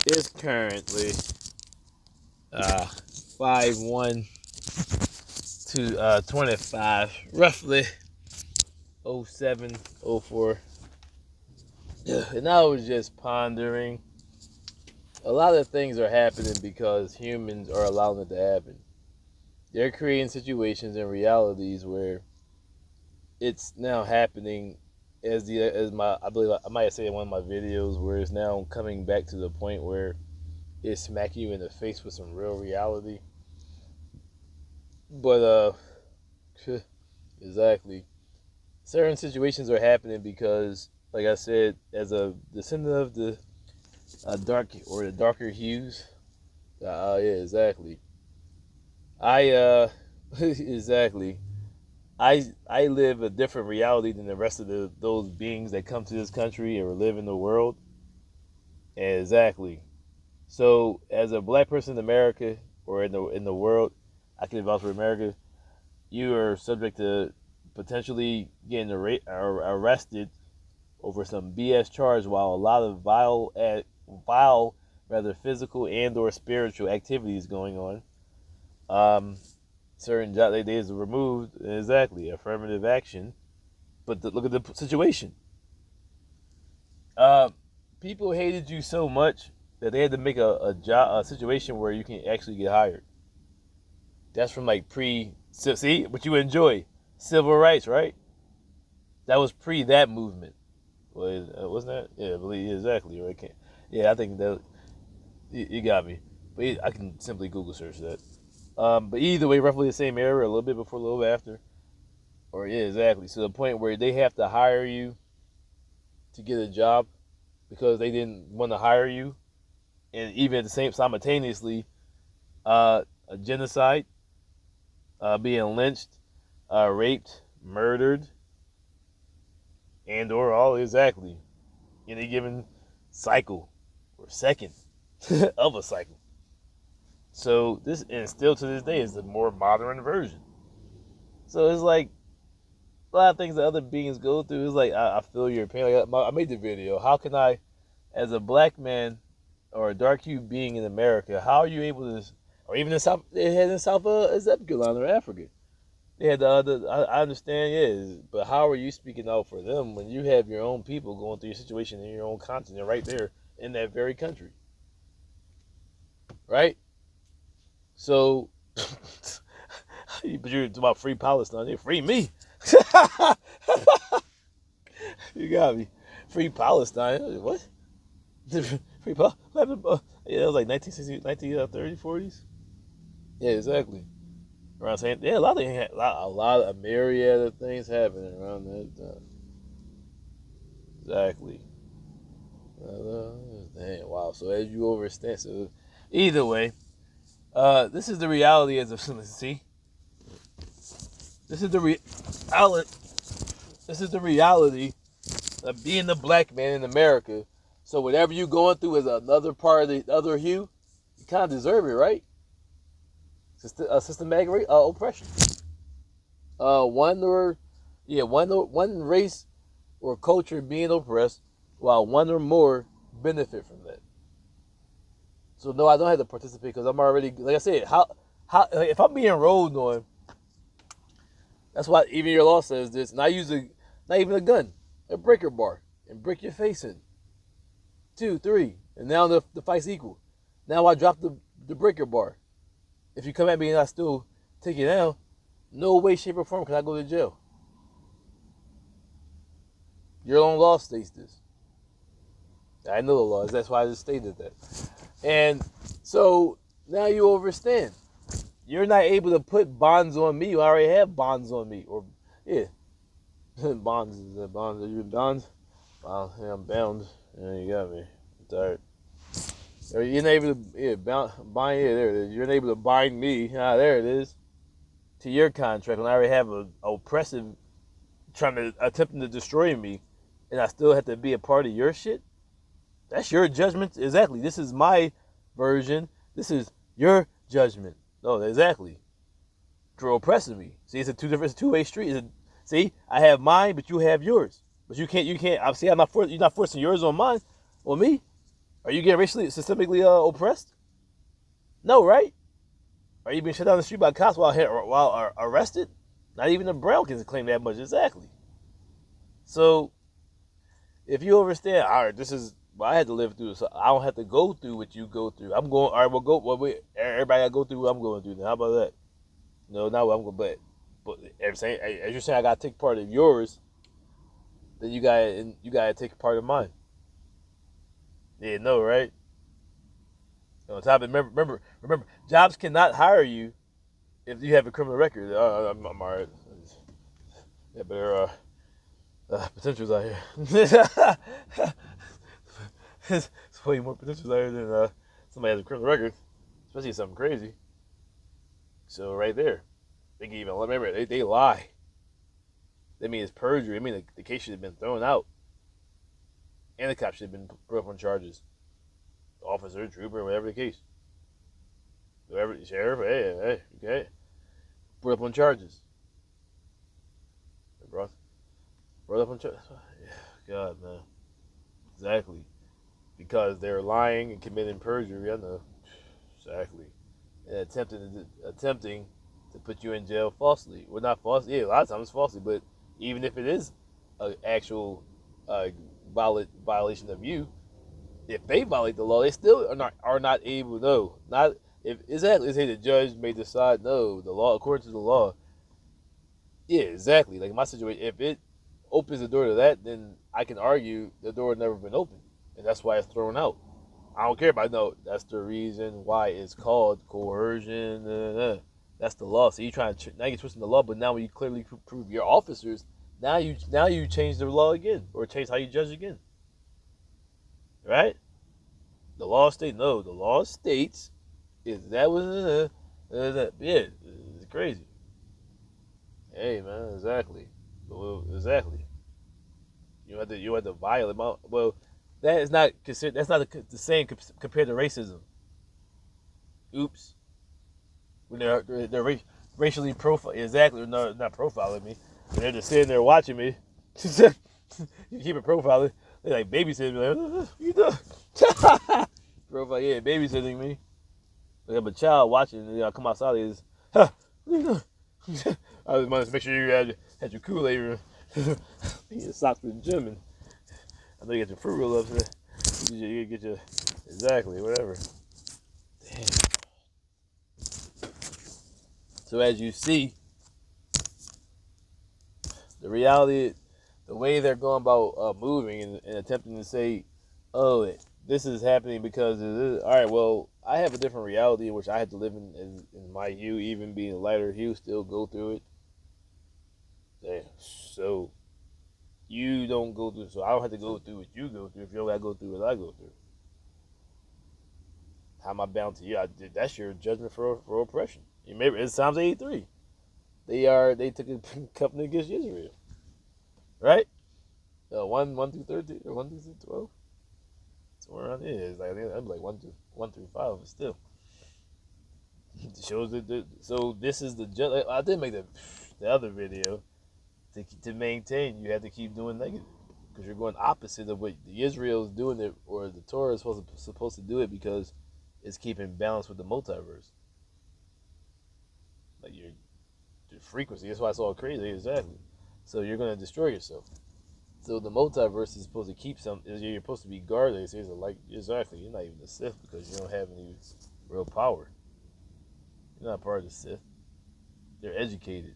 is currently 5-1 to 25, roughly 07, 04. And I was just pondering. A lot of things are happening because humans are allowing it to happen. They're creating situations and realities where it's now happening as my I believe I might have said in one of my videos where it's now coming back to the point where it's smacking you in the face with some real reality. But exactly. Certain situations are happening because, like I said, as a descendant of the dark or the darker hues, yeah, exactly. I exactly. I live a different reality than the rest of those beings that come to this country or live in the world. Exactly. So, as a black person in America or in the world, I can vouch for America. You are subject to potentially getting arrested over some BS charge, while a lot of vile, rather physical and or spiritual activities going on. Um, certain job days are removed. Exactly, affirmative action. But look at the situation. Uh, People hated you so much that they had to make a situation where you can actually get hired. That's from like see what you enjoy civil rights, right? That was pre that movement. Wasn't that? Yeah, I believe exactly. Right? Yeah, I think that you got me. But I can simply Google search that. But either way, roughly the same era, a little bit before, a little bit after, or yeah, exactly. So the point where they have to hire you to get a job because they didn't want to hire you, and even at the same simultaneously, a genocide, being lynched, raped, murdered, and or all exactly in a given cycle or second of a cycle. So this, and still to this day, is the more modern version. So it's like a lot of things that other beings go through. It's like I feel your pain. Like I made the video. How can I, as a black man or a dark hued being in America, how are you able to, or even in South, they had in South Zebulon or Africa. They had the other. I understand, yeah, but how are you speaking out for them when you have your own people going through your situation in your own continent right there in that very country, right? So, but you're talking about free Palestine. They free me. You got me. Free Palestine. What? Free Palestine? Yeah, that was like 1960, 1930s, 40s. Yeah, exactly. Around saying, yeah, a lot of things, a myriad of things happening around that time. Exactly. Dang, wow. So as you overstand, so either way, this is the reality as of see. This is the reality. This is the reality of being the black man in America. So whatever you're going through as another part of the other hue, you kind of deserve it, right? Systematic oppression. One or yeah, one race or culture being oppressed, while one or more benefit from that. So no, I don't have to participate because I'm already, like I said, how like, if I'm being rolled on, that's why even your law says this, and I use not even a gun, a breaker bar, and break your face in. 2, 3, and now the fight's equal. Now I drop the breaker bar. If you come at me and I still take you down, no way, shape, or form can I go to jail. Your own law states this. I know the laws. That's why I just stated that. And so now you overstand. You're not able to put bonds on me. You already have bonds on me. Or yeah, bonds is that bonds. Are you bonds? Wow, yeah, I'm bound. Yeah, you got me. It's all right. You're not able to bind. Yeah, there it is. You're not able to bind me. Ah, there it is. To your contract, when I already have a oppressive trying to attempting to destroy me, and I still have to be a part of your shit. That's your judgment. Exactly. This is my version. This is your judgment. No, exactly. For oppressing me. See, it's a two-way street. See, I have mine, but you have yours. But you can't. I see. I'm not. You're not forcing yours on mine. Well, me? Are you getting racially, systemically oppressed? No, right? Are you being shut down the street by cops while arrested? Not even a brown can claim that much. Exactly. So if you understand, all right, this is what I had to live through, so I don't have to go through what you go through. I'm going, all right, well, go, well, wait, everybody got to go through what I'm going through. Now, how about that? No, not what I'm going, but as you're saying, I got to take part of yours, then you got to take part of mine. Yeah, no, right? On top of it, remember, jobs cannot hire you if you have a criminal record. I'm all right. Yeah, but there are potentials out here. There's way more potentials out here than somebody has a criminal record, especially something crazy. So right there, they can even remember they lie. They mean it's perjury. I mean the case should have been thrown out, and the cop should have been put up on charges. Officer, trooper, whatever the case. Whoever, sheriff, hey, okay, put up on charges. Brought up on charges. God, man, exactly. Because they're lying and committing perjury. I know exactly, and attempting to put you in jail falsely. Well, not falsely. Yeah, a lot of times falsely. But even if it is an actual violation of you, if they violate the law, they still are not able. No, not if exactly. Say the judge may decide. No, the law according to the law. Yeah, exactly. Like in my situation, if it opens the door to that, then I can argue the door had never been opened, and that's why it's thrown out. I don't care about no. That's the reason why it's called coercion. That's the law. So you trying to now you're twisting the law, but now when you clearly prove your officers, now you change the law again or change how you judge again, right? The law states no. The law states is that was yeah, it's crazy. Hey man, exactly, exactly. You had to violate my well. That is not considered. That's not the same compared to racism. Oops. When they're racially profile exactly no not profiling me. When they're just sitting there watching me. You keep it profiling. They like babysitting me. Like, you know, profile yeah babysitting me. Like I'm a child watching. And, I come outside is huh, I was wanted to make sure you had your Kool-Aid. Your socks in the gym and I know you get your fruit roll ups. You get your exactly whatever. Damn. So as you see, the reality, the way they're going about moving and attempting to say, "Oh, this is happening because of this." All right, well, I have a different reality in which I had to live in my hue, even being a lighter hue, still go through it. Damn. So you don't go through, so I don't have to go through what you go through if you don't got to go through what I go through. How am I bound to you? That's your judgment for oppression. You remember it's Psalms 83. They took a covenant against Israel, right? 1 through 13 or 1 through 12. Somewhere around there. It's like I'm like 1 through 5, but still. It shows that so this is the I did make the other video to maintain you have to keep doing negative because you're going opposite of what the Israel is doing it or the Torah is supposed to do it because it's keeping balance with the multiverse. Like your frequency. That's why it's all crazy. Exactly. So you're gonna destroy yourself. So the multiverse is supposed to keep some. You're supposed to be guarded. It's like exactly. You're not even a Sith because you don't have any real power. You're not part of the Sith. They're educated.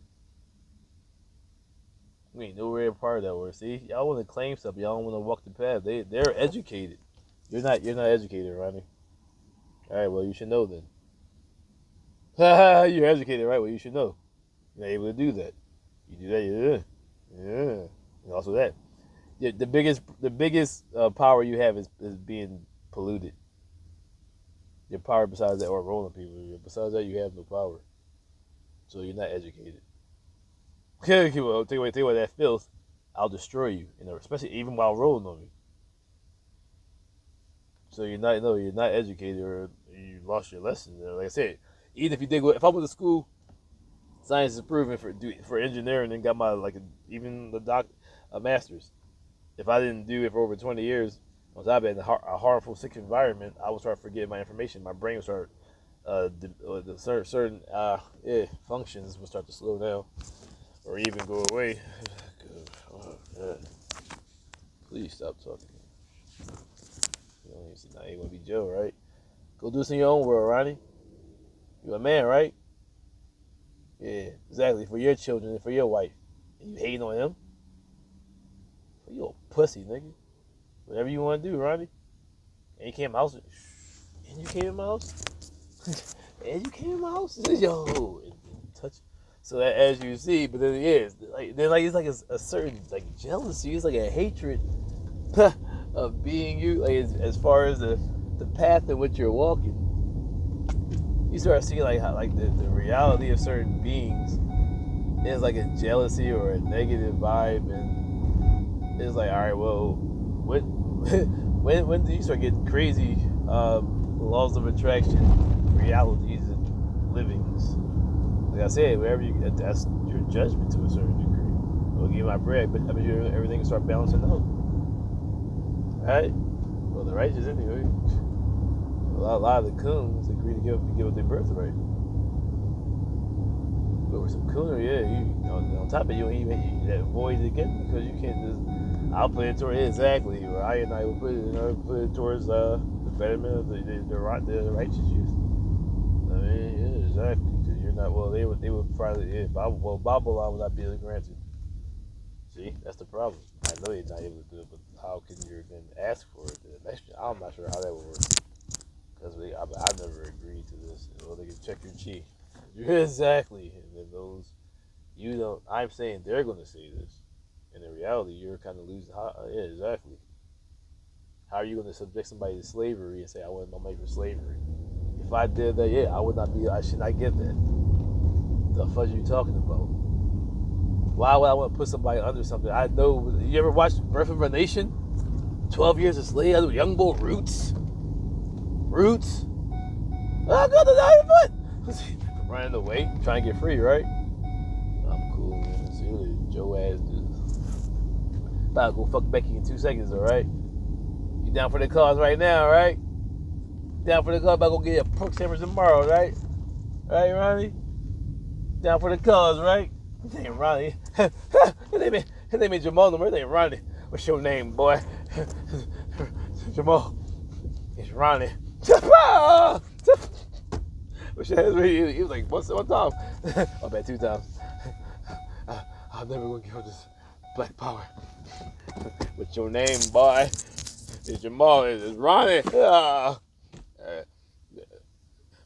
We ain't nowhere part of that word. See, y'all want to claim stuff. Y'all don't want to walk the path. They're educated. You're not. You're not educated, Ronnie. All right. Well, you should know then. You're educated, right? Well, you should know. You're not able to do that. You do that. Yeah. And also that. Yeah, the biggest power you have is being polluted. Your power besides that, or rolling people. Besides that, you have no power. So you're not educated. Okay, well, take away that filth, I'll destroy you. Especially even while rolling on me. So you're not educated, or you lost your lesson. Like I said, even if you did, if I went to school, science is proven for engineering and got my even a master's. If I didn't do it for over 20 years, Once I've been in a harmful, sick environment, I will start forgetting my information. My brain will start, the certain functions will start to slow down or even go away. Please stop talking. You know, now you want to be Joe, right? Go do this in your own world, Ronnie. You're a man, right? Yeah, exactly. For your children and for your wife. And you hating on him? You a pussy, nigga. Whatever you want to do, Ronnie. And you came in my house. And you came in my house. And you came in my house. Yo, and touch. So that, as you see, but then it's like a certain like jealousy. It's like a hatred of being you. Like as far as the path in which you're walking, you start seeing like how like the reality of certain beings is like a jealousy or a negative vibe, and it's like, all right, well, when do you start getting crazy laws of attraction, realities, and livings? Like I said, that's your judgment to a certain degree. I'll give you my bread, but I mean, everything will start balancing out. Right? Well, the righteous anyway. A lot of the coons agree to give up their birthright. But with some cooner, yeah, on top of you that void again because you can't just. I'll put it towards exactly, or I and I will put it towards the betterment of the righteous youth. I mean, yeah, exactly. Because you're not they would probably Babylon would not be granted. See, that's the problem. I know you're not able to do it, but how can you then ask for it? I'm not sure how that would work. Because I never agreed to this. Well, they can check your chi. Exactly. And then those, you don't, I'm saying they're going to say this. And in reality, you're kind of losing. Yeah, exactly. How are you going to subject somebody to slavery and say, I wouldn't make for slavery? If I did that, yeah, I should not get that. The fuck are you talking about? Why would I want to put somebody under something? I know, you ever watched Birth of a Nation? 12 Years a Slave, I know Young Bull Roots. I got the 9 foot. Running away, trying to get free, right? I'm cool, man. See what Joe ass do. About to go fuck Becky in 2 seconds, alright? You down for the cause right now, right? Down for the cause, about to go get a pork sandwich tomorrow, right? Right, Ronnie? Down for the cause, right? His name Ronnie. His name is Jamal. His name Ronnie. What's your name, boy? Jamal. It's Ronnie. He was like, one time? I bet 2 times. I'm never gonna give up this black power. What's your name, boy? It's Jamal. It's Ronnie. My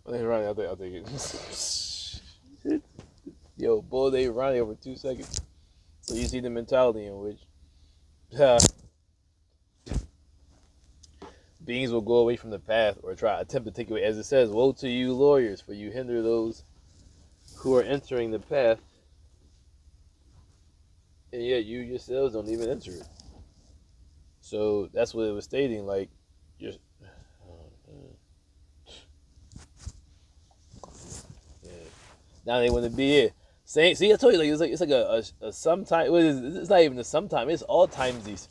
name's Ronnie. I'll take it. Yo, bull, they Ronnie over 2 seconds. So you see the mentality in which beings will go away from the path or attempt to take away. As it says, woe to you lawyers, for you hinder those who are entering the path, and yet you yourselves don't even enter it. So that's what it was stating. Like, just now they want to be it. See, I told you, like it's like a sometime. It's not even a sometime. It's all timesies.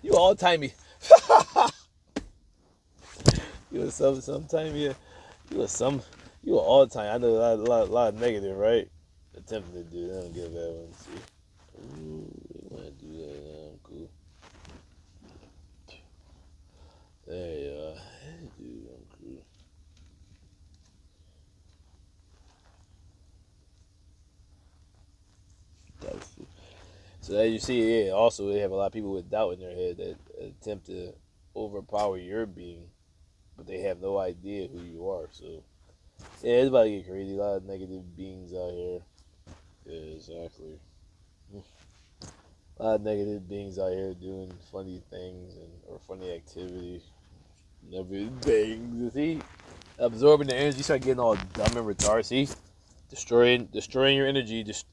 You all timey. You a sometime, yeah. You a all time. I know a lot of negative, right? Attempting to do that. I don't get that one. See, ooh, they want to do that. I'm cool. There you are. Dude, I'm cool. Doubtful. So as you see, yeah. Also, they have a lot of people with doubt in their head that attempt to overpower your being, but they have no idea who you are. So, yeah, it's about to get crazy. A lot of negative beings out here. Yeah, exactly. A lot of negative beings out here doing funny things or funny activities. Everything. See, absorbing the energy, start getting all dumb and retarded. See, destroying your energy. Just.